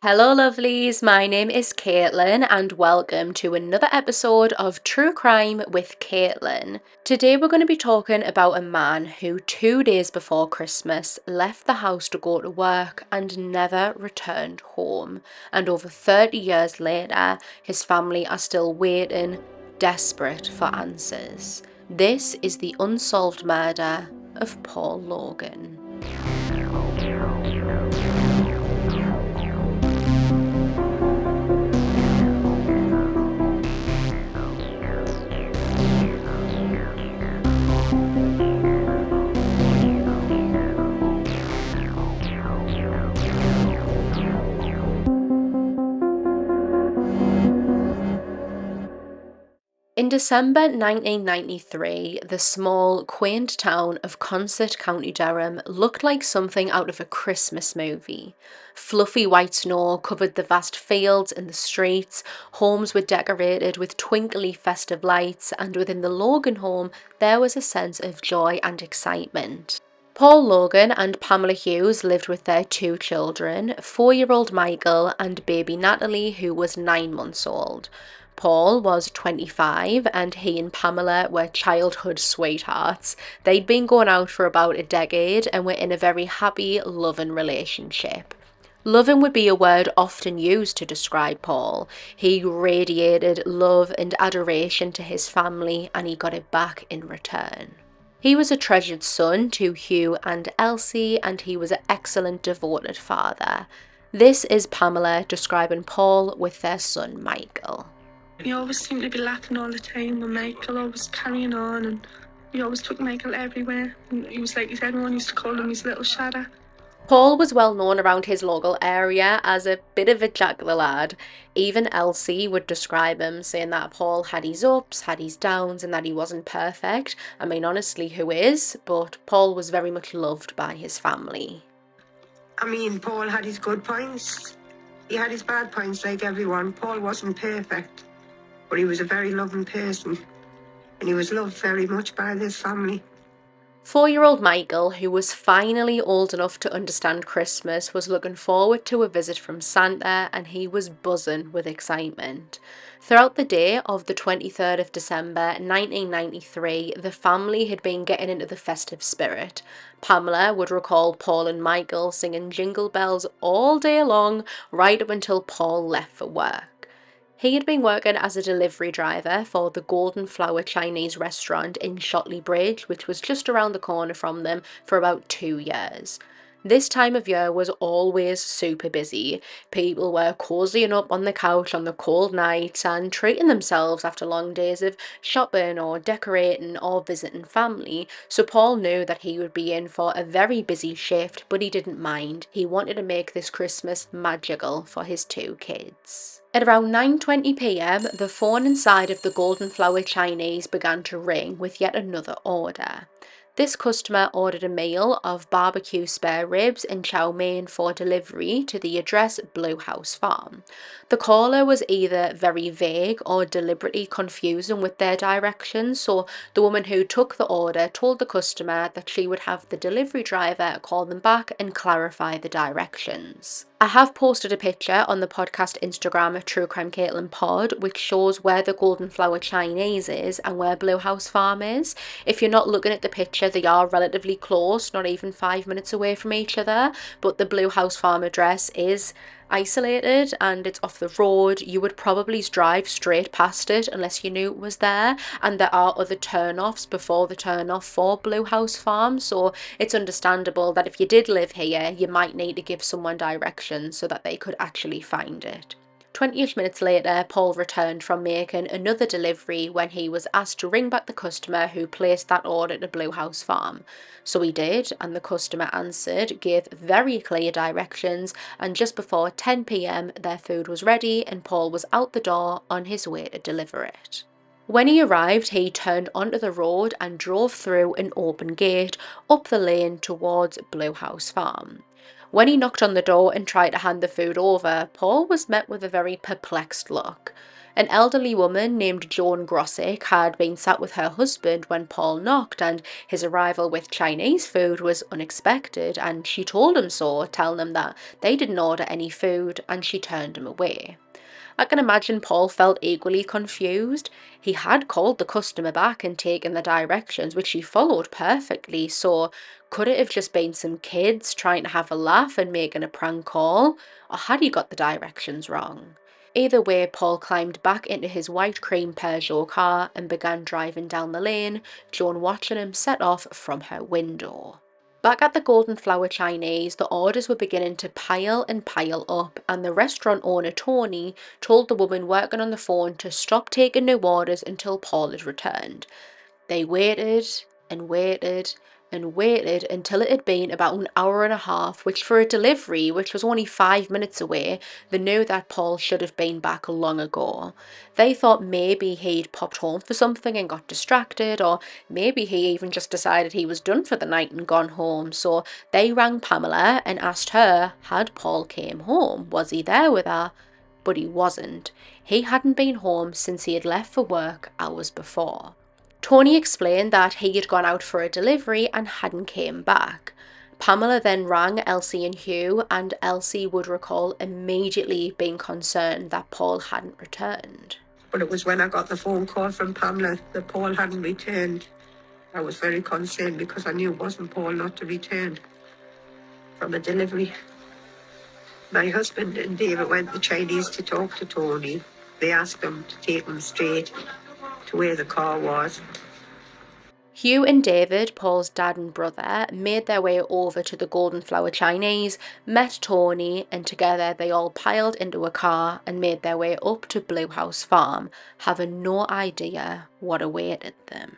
Hello, lovelies. My name is Caitlin, and welcome to another episode of True Crime with Caitlin. Today, we're going to be talking about a man who 2 days before Christmas left the house to go to work and never returned home. And over 30 years later, his family are still waiting, desperate for answers. This is the unsolved murder of Paul Logan. In December 1993, the small, quaint town of Consett, County Durham looked like something out of a Christmas movie. Fluffy white snow covered the vast fields and the streets, homes were decorated with twinkly festive lights, and within the Logan home there was a sense of joy and excitement. Paul Logan and Pamela Hughes lived with their two children, 4-year-old Michael and baby Natalie, who was 9 months old. Paul was 25 and he and Pamela were childhood sweethearts. They'd been going out for about a decade and were in a very happy, loving relationship. Loving would be a word often used to describe Paul. He radiated love and adoration to his family, and he got it back in return. He was a treasured son to Hugh and Elsie, and he was an excellent, devoted father. This is Pamela describing Paul with their son Michael. He always seemed to be laughing all the time with Michael, always carrying on, and he always took Michael everywhere. And he was like, everyone used to call him his little shadow. Paul was well known around his local area as a bit of a jack the lad. Even Elsie would describe him, saying that Paul had his ups, had his downs, and that he wasn't perfect. I mean, honestly, who is? But Paul was very much loved by his family. I mean, Paul had his good points. He had his bad points like everyone. Paul wasn't perfect, but he was a very loving person, and he was loved very much by his family. 4-year-old Michael, who was finally old enough to understand Christmas, was looking forward to a visit from Santa, and he was buzzing with excitement. Throughout the day of the 23rd of December 1993, the family had been getting into the festive spirit. Pamela would recall Paul and Michael singing Jingle Bells all day long, right up until Paul left for work. He had been working as a delivery driver for the Golden Flower Chinese restaurant in Shotley Bridge, which was just around the corner from them, for about 2 years. This time of year was always super busy. People were cozying up on the couch on the cold nights and treating themselves after long days of shopping or decorating or visiting family. So Paul knew that he would be in for a very busy shift, but he didn't mind. He wanted to make this Christmas magical for his two kids. At around 9:20 p.m, the phone inside of the Golden Flower Chinese began to ring with yet another order. This customer ordered a meal of barbecue spare ribs and chow mein for delivery to the address Blue House Farm. The caller was either very vague or deliberately confusing with their directions, so the woman who took the order told the customer that she would have the delivery driver call them back and clarify the directions. I have posted a picture on the podcast Instagram at TrueCrimeCaitlyn Pod, which shows where the Golden Flower Chinese is and where Blue House Farm is. If you're not looking at the picture, they are relatively close, not even 5 minutes away from each other, but the Blue House Farm address is isolated and it's off the road. You would probably drive straight past it unless you knew it was there, and there are other turn-offs before the turn-off for Blue House Farm, so it's understandable that if you did live here, you might need to give someone directions so that they could actually find it. 20ish minutes later, Paul returned from making another delivery when he was asked to ring back the customer who placed that order to Blue House Farm. So he did, and the customer answered, gave very clear directions, and just before 10 p.m, their food was ready and Paul was out the door on his way to deliver it. When he arrived, he turned onto the road and drove through an open gate up the lane towards Blue House Farm. When he knocked on the door and tried to hand the food over, Paul was met with a very perplexed look. An elderly woman named Joan Grossick had been sat with her husband when Paul knocked, and his arrival with Chinese food was unexpected, and she told him so, telling him that they didn't order any food, and she turned him away. I can imagine Paul felt equally confused. He had called the customer back and taken the directions, which he followed perfectly, so could it have just been some kids trying to have a laugh and making a prank call, or had he got the directions wrong? Either way, Paul climbed back into his white cream Peugeot car and began driving down the lane, Joan watching him set off from her window. Back at the Golden Flower Chinese, the orders were beginning to pile and pile up, and the restaurant owner, Tony, told the woman working on the phone to stop taking new orders until Paul had returned. They waited and waited and waited until it had been about an hour and a half, which for a delivery, which was only 5 minutes away, they knew that Paul should have been back long ago. They thought maybe he'd popped home for something and got distracted, or maybe he even just decided he was done for the night and gone home. So they rang Pamela and asked her, had Paul came home? Was he there with her? But he wasn't. He hadn't been home since he had left for work hours before. Tony explained that he had gone out for a delivery and hadn't came back. Pamela then rang Elsie and Hugh, and Elsie would recall immediately being concerned that Paul hadn't returned. But it was when I got the phone call from Pamela that Paul hadn't returned. I was very concerned because I knew it wasn't Paul not to return from a delivery. My husband and David went to Chinese to talk to Tony. They asked him to take him straight to where the car was. Hugh and David, Paul's dad and brother, made their way over to the Golden Flower Chinese, met Tony, and together they all piled into a car and made their way up to Blue House Farm, having no idea what awaited them.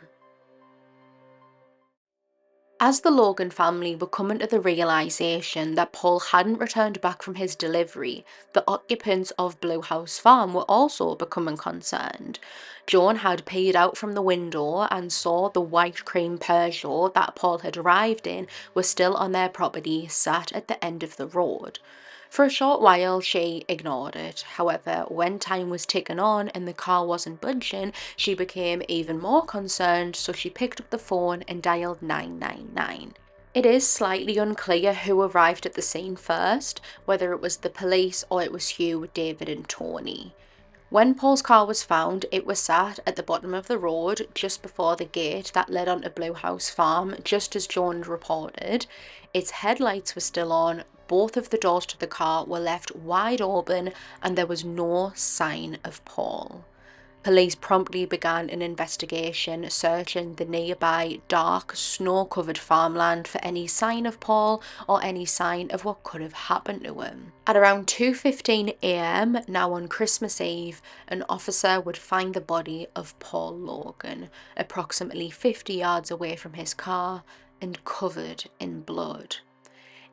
As the Logan family were coming to the realisation that Paul hadn't returned back from his delivery, the occupants of Blue House Farm were also becoming concerned. Joan had peered out from the window and saw the white cream Peugeot that Paul had arrived in was still on their property, sat at the end of the road. For a short while, she ignored it. However, when time was ticking on and the car wasn't budging, she became even more concerned, so she picked up the phone and dialed 999. It is slightly unclear who arrived at the scene first, whether it was the police or it was Hugh, David and Tony. When Paul's car was found, it was sat at the bottom of the road just before the gate that led onto Blue House Farm, just as Joan reported. Its headlights were still on, both of the doors to the car were left wide open, and there was no sign of Paul. Police promptly began an investigation, searching the nearby dark, snow-covered farmland for any sign of Paul or any sign of what could have happened to him. At around 2:15 a.m, now on Christmas Eve, an officer would find the body of Paul Logan, approximately 50 yards away from his car and covered in blood.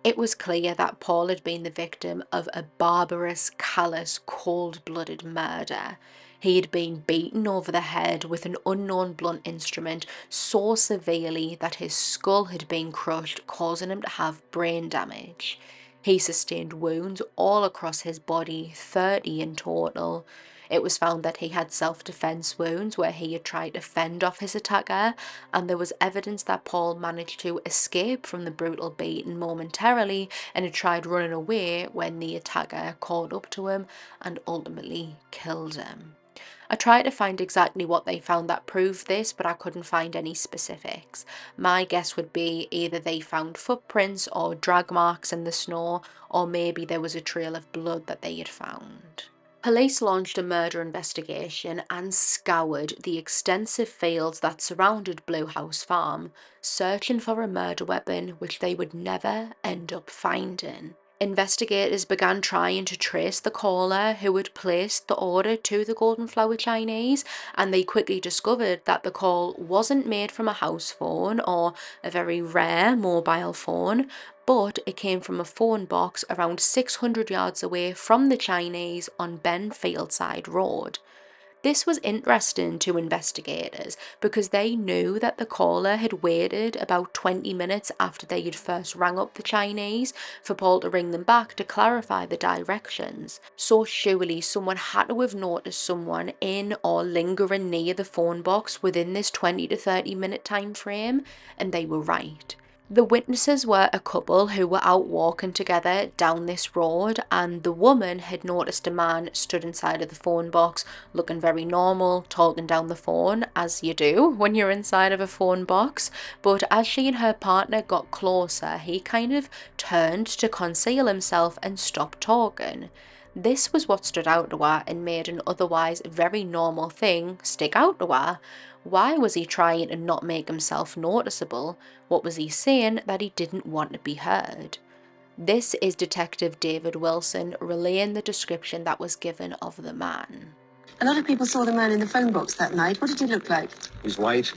It was clear that Paul had been the victim of a barbarous, callous, cold-blooded murder. He had been beaten over the head with an unknown blunt instrument so severely that his skull had been crushed, causing him to have brain damage. He sustained wounds all across his body, 30 in total. It was found that he had self-defense wounds where he had tried to fend off his attacker, and there was evidence that Paul managed to escape from the brutal beating momentarily and had tried running away when the attacker caught up to him and ultimately killed him. I tried to find exactly what they found that proved this, but I couldn't find any specifics. My guess would be either they found footprints or drag marks in the snow, or maybe there was a trail of blood that they had found. Police launched a murder investigation and scoured the extensive fields that surrounded Blue House Farm, searching for a murder weapon which they would never end up finding. Investigators began trying to trace the caller who had placed the order to the Golden Flower Chinese, and they quickly discovered that the call wasn't made from a house phone or a very rare mobile phone, but it came from a phone box around 600 yards away from the Chinese on Ben Fieldside Road. This was interesting to investigators because they knew that the caller had waited about 20 minutes after they had first rang up the Chinese for Paul to ring them back to clarify the directions. So surely someone had to have noticed someone in or lingering near the phone box within this 20 to 30 minute time frame, and they were right. The witnesses were a couple who were out walking together down this road, and the woman had noticed a man stood inside of the phone box looking very normal, talking down the phone, as you do when you're inside of a phone box. But as she and her partner got closer, he kind of turned to conceal himself and stopped talking. This was what stood out to her and made an otherwise very normal thing stick out to her. Why was he trying to not make himself noticeable? What was he saying that he didn't want to be heard? This is Detective David Wilson relaying the description that was given of the man. A lot of people saw the man in the phone box that night. What did he look like? He's white,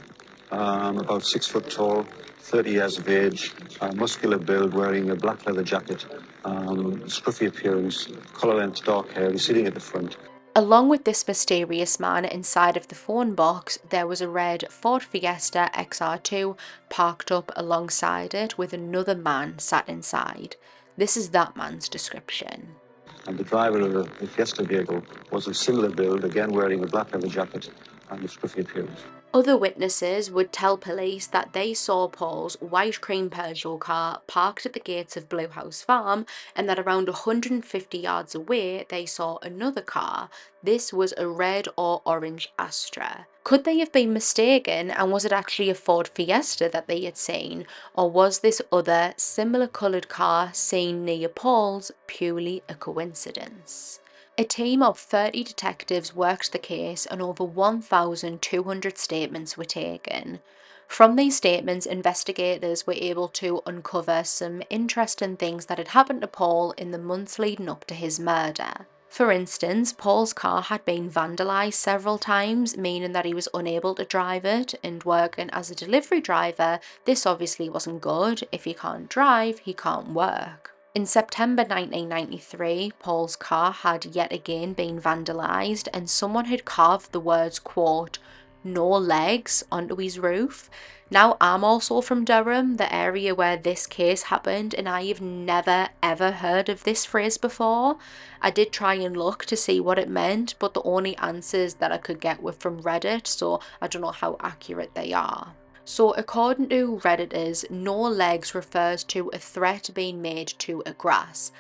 about 6 foot tall, 30 years of age, muscular build, wearing a black leather jacket, scruffy appearance, colour length dark hair. He's sitting at the front. Along with this mysterious man inside of the phone box, there was a red Ford Fiesta XR2 parked up alongside it with another man sat inside. This is that man's description. And the driver of the Fiesta vehicle was of similar build, again wearing a black leather jacket and a scruffy appearance. Other witnesses would tell police that they saw Paul's white cream Peugeot car parked at the gates of Blue House Farm, and that around 150 yards away they saw another car. This was a red or orange Astra. Could they have been mistaken, and was it actually a Ford Fiesta that they had seen, or was this other similar coloured car seen near Paul's purely a coincidence? A team of 30 detectives worked the case and over 1,200 statements were taken. From these statements, investigators were able to uncover some interesting things that had happened to Paul in the months leading up to his murder. For instance, Paul's car had been vandalised several times, meaning that he was unable to drive it, and working as a delivery driver, this obviously wasn't good. If he can't drive, he can't work. In September 1993, Paul's car had yet again been vandalised, and someone had carved the words, quote, "no legs" onto his roof. Now, I'm also from Durham, the area where this case happened, and I've never ever heard of this phrase before. I did try and look to see what it meant, but the only answers that I could get were from Reddit, so I don't know how accurate they are. So according to Redditors, no legs refers to a threat being made to a grass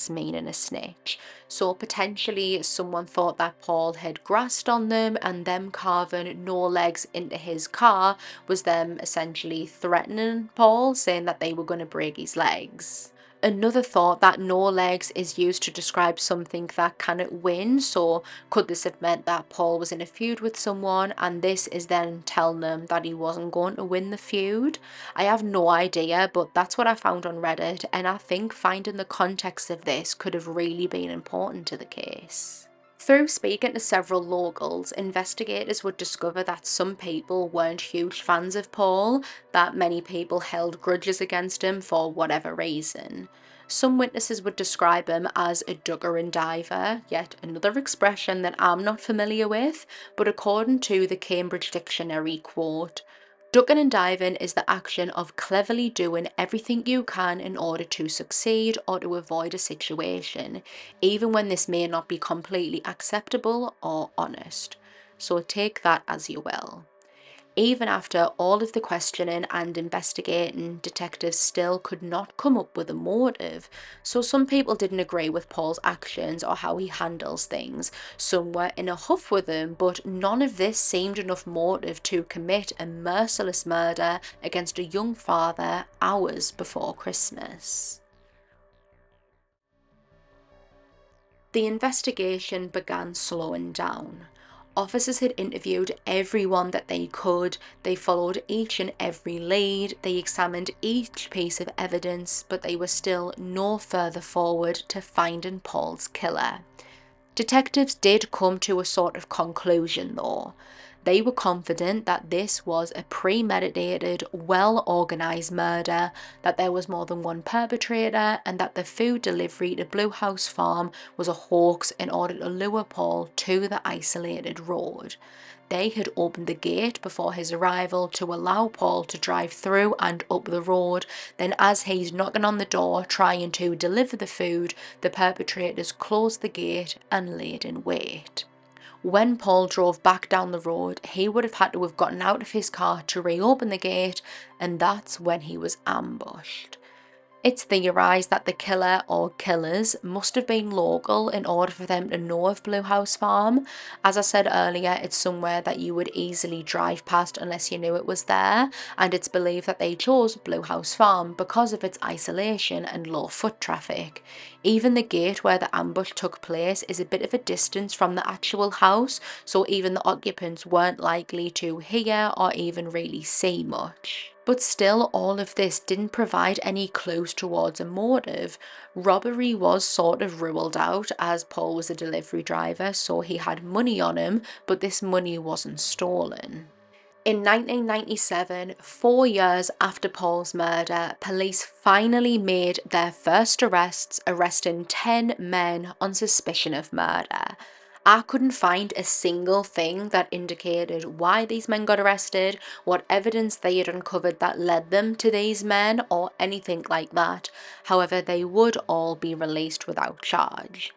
meaning a snitch. So potentially someone thought that Paul had grassed on them, and them carving no legs into his car was them essentially threatening Paul, saying that they were going to break his legs. Another thought that no legs is used to describe something that cannot win, so could this have meant that Paul was in a feud with someone and this is then telling them that he wasn't going to win the feud? I have no idea, but that's what I found on Reddit, and I think finding the context of this could have really been important to the case. Through speaking to several locals, investigators would discover that some people weren't huge fans of Paul, that many people held grudges against him for whatever reason. Some witnesses would describe him as a ducker and diver, yet another expression that I'm not familiar with, but according to the Cambridge Dictionary, quote, "ducking and diving is the action of cleverly doing everything you can in order to succeed or to avoid a situation, even when this may not be completely acceptable or honest." So take that as you will. Even after all of the questioning and investigating, detectives still could not come up with a motive. So some people didn't agree with Paul's actions or how he handles things. Some were in a huff with him, but none of this seemed enough motive to commit a merciless murder against a young father hours before Christmas. The investigation began slowing down. Officers had interviewed everyone that they could, they followed each and every lead, they examined each piece of evidence, but they were still no further forward to finding Paul's killer. Detectives did come to a sort of conclusion though. They were confident that this was a premeditated, well-organised murder, that there was more than one perpetrator, and that the food delivery to Blue House Farm was a hoax in order to lure Paul to the isolated road. They had opened the gate before his arrival to allow Paul to drive through and up the road. Then, as he's knocking on the door trying to deliver the food, the perpetrators closed the gate and laid in wait. When Paul drove back down the road, he would have had to have gotten out of his car to reopen the gate, and that's when he was ambushed. It's theorised that the killer or killers must have been local in order for them to know of Blue House Farm. As I said earlier, it's somewhere that you would easily drive past unless you knew it was there, and it's believed that they chose Blue House Farm because of its isolation and low foot traffic. Even the gate where the ambush took place is a bit of a distance from the actual house, so even the occupants weren't likely to hear or even really see much. But still, all of this didn't provide any clues towards a motive. Robbery was sort of ruled out, as Paul was a delivery driver, so he had money on him, but this money wasn't stolen. In 1997, 4 years after Paul's murder, police finally made their first arrests, arresting 10 men on suspicion of murder. I couldn't find a single thing that indicated why these men got arrested, what evidence they had uncovered that led them to these men, or anything like that. However, they would all be released without charge.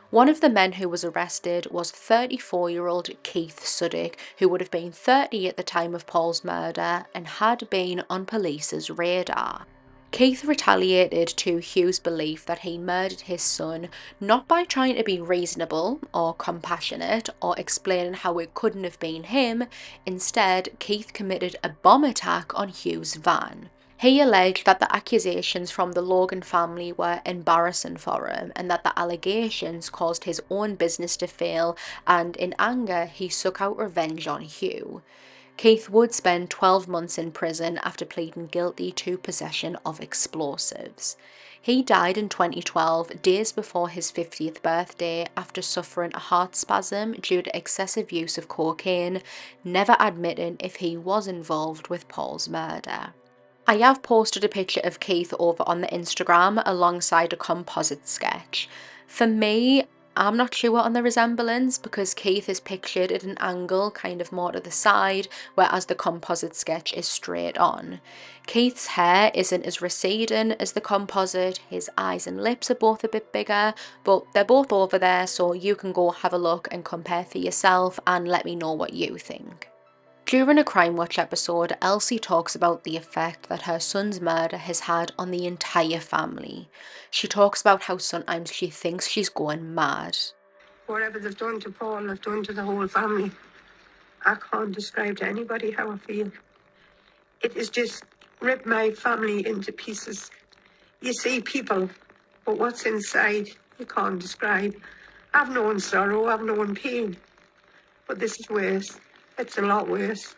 One of the men who was arrested was 34-year-old Keith Suddick, who would have been 30 at the time of Paul's murder and had been on police's radar. Keith retaliated to Hugh's belief that he murdered his son not by trying to be reasonable or compassionate or explaining how it couldn't have been him. Instead, Keith committed a bomb attack on Hugh's van. He alleged that the accusations from the Logan family were embarrassing for him and that the allegations caused his own business to fail, and in anger he took out revenge on Hugh. Keith would spend 12 months in prison after pleading guilty to possession of explosives. He died in 2012, days before his 50th birthday, after suffering a heart spasm due to excessive use of cocaine, never admitting if he was involved with Paul's murder. I have posted a picture of Keith over on the Instagram alongside a composite sketch. For me, I'm not sure on the resemblance because Keith is pictured at an angle kind of more to the side, whereas the composite sketch is straight on. Keith's hair isn't as receding as the composite, his eyes and lips are both a bit bigger, but they're both over there, so you can go have a look and compare for yourself and let me know what you think. During a Crime Watch episode, Elsie talks about the effect that her son's murder has had on the entire family. She talks about how sometimes she thinks she's going mad. Whatever they've done to Paul, they've done to the whole family. I can't describe to anybody how I feel. It has just ripped my family into pieces. You see people, but what's inside, you can't describe. I've known sorrow, I've known pain, but this is worse. It's a lot worse.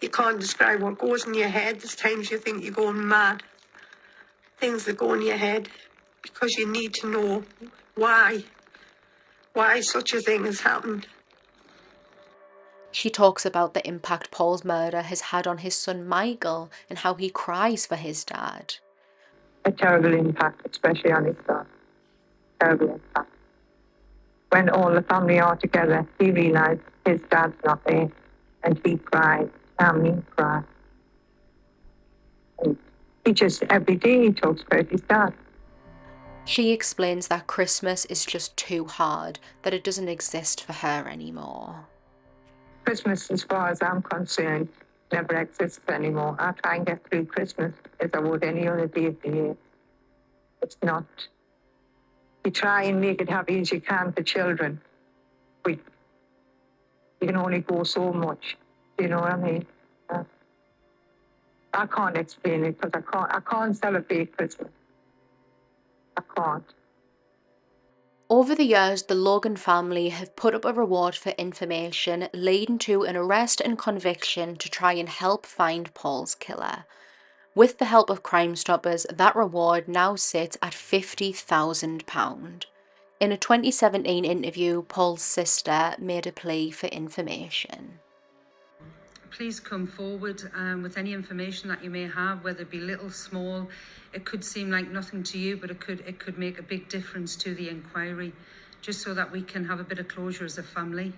You can't describe what goes in your head. There's times you think you're going mad. Things that go in your head because you need to know why such a thing has happened. She talks about the impact Paul's murder has had on his son Michael and how he cries for his dad. A terrible impact, especially on his son. Terrible impact. When all the family are together, he realised his dad's not there, and he cried. Family cried. And he just, every day he talks about his dad. She explains that Christmas is just too hard, that it doesn't exist for her anymore. Christmas, as far as I'm concerned, never exists anymore. I try and get through Christmas as I would any other day of the year. It's not. You try and make it happy as you can for children, but you can only go so much. Do you know what I mean? I can't explain it because I can't celebrate Christmas. I can't. Over the years, the Logan family have put up a reward for information leading to an arrest and conviction to try and help find Paul's killer. With the help of Crime Stoppers, that reward now sits at £50,000. In a 2017 interview, Paul's sister made a plea for information. Please come forward with any information that you may have, whether it be little, small. It could seem like nothing to you, but it could make a big difference to the inquiry, just so that we can have a bit of closure as a family.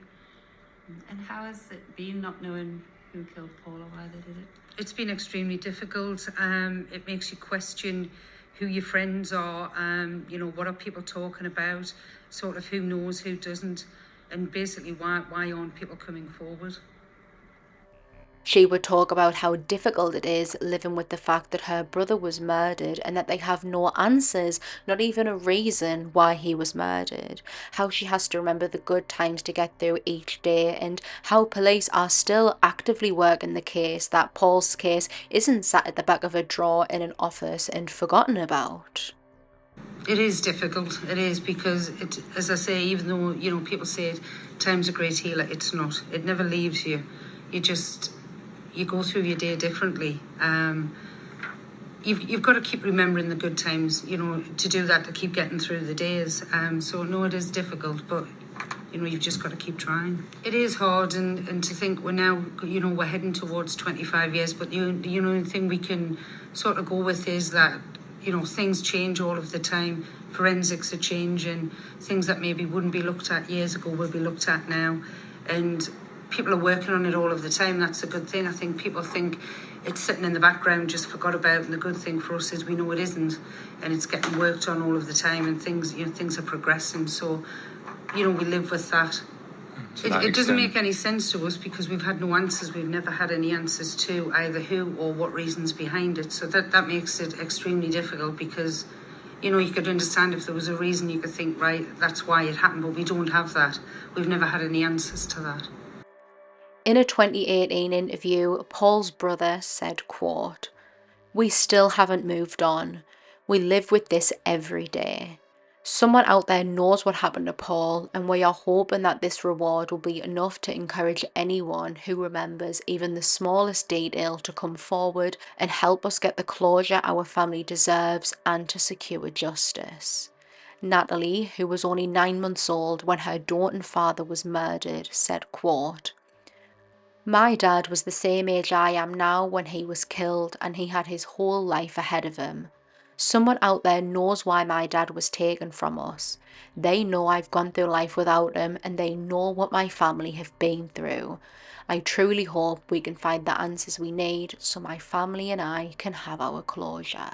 And how has it been not knowing who killed Paul or why they did it? It's been extremely difficult. It makes you question who your friends are, what are people talking about, sort of who knows, who doesn't, and basically why aren't people coming forward. She would talk about how difficult it is living with the fact that her brother was murdered and that they have no answers, not even a reason why he was murdered. How she has to remember the good times to get through each day, and how police are still actively working the case, that Paul's case isn't sat at the back of a drawer in an office and forgotten about. It is difficult. It is, because as I say, even though, people say time's a great healer, it's not. It never leaves you. You go through your day differently. You've got to keep remembering the good times, to do that, to keep getting through the days. So no, it is difficult, but you've just got to keep trying. It is hard, and to think we're now, we're heading towards 25 years, but the only thing we can sort of go with is that, things change all of the time. Forensics are changing. Things that maybe wouldn't be looked at years ago will be looked at now. And people are working on it all of the time. That's a good thing. I think people think it's sitting in the background, just forgot about, and the good thing for us is we know it isn't, and it's getting worked on all of the time, and things are progressing. So, we live with that. It doesn't make any sense to us because we've had no answers. We've never had any answers to either who or what reasons behind it. So that makes it extremely difficult because, you could understand if there was a reason, you could think, right, that's why it happened, but we don't have that. We've never had any answers to that. In a 2018 interview, Paul's brother said, quote, "We still haven't moved on. We live with this every day. Someone out there knows what happened to Paul, and we are hoping that this reward will be enough to encourage anyone who remembers even the smallest detail to come forward and help us get the closure our family deserves and to secure justice." Natalie, who was only 9 months old when her Daunton father was murdered, said, quote, "My dad was the same age I am now when he was killed, and he had his whole life ahead of him. Someone out there knows why my dad was taken from us. They know I've gone through life without him, and they know what my family have been through. I truly hope we can find the answers we need so my family and I can have our closure."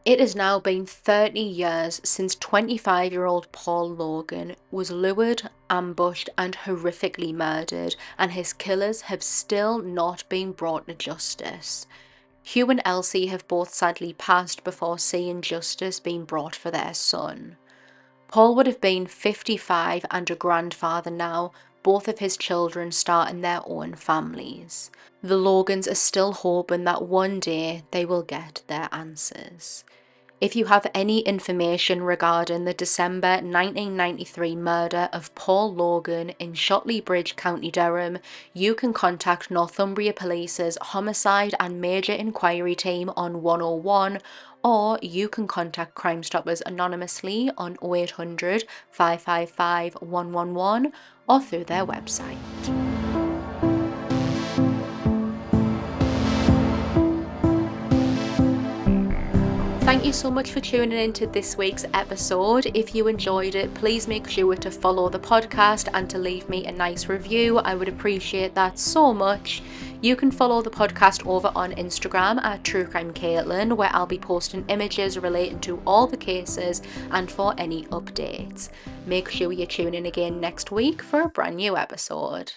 It has now been 30 years since 25-year-old Paul Logan was lured, ambushed and horrifically murdered, and his killers have still not been brought to justice. Hugh and Elsie have both sadly passed before seeing justice being brought for their son. Paul would have been 55 and a grandfather now, both of his children starting their own families. The Logans are still hoping that one day they will get their answers. If you have any information regarding the December 1993 murder of Paul Logan in Shotley Bridge, County Durham, you can contact Northumbria Police's Homicide and Major Inquiry Team on 101, or you can contact Crime Stoppers anonymously on 0800 555 111 or through their website. Thank you so much for tuning into this week's episode. If you enjoyed it, please make sure to follow the podcast and to leave me a nice review. I would appreciate that so much. You can follow the podcast over on Instagram at TrueCrimeCaitlyn, where I'll be posting images relating to all the cases and for any updates. Make sure you tune in again next week for a brand new episode.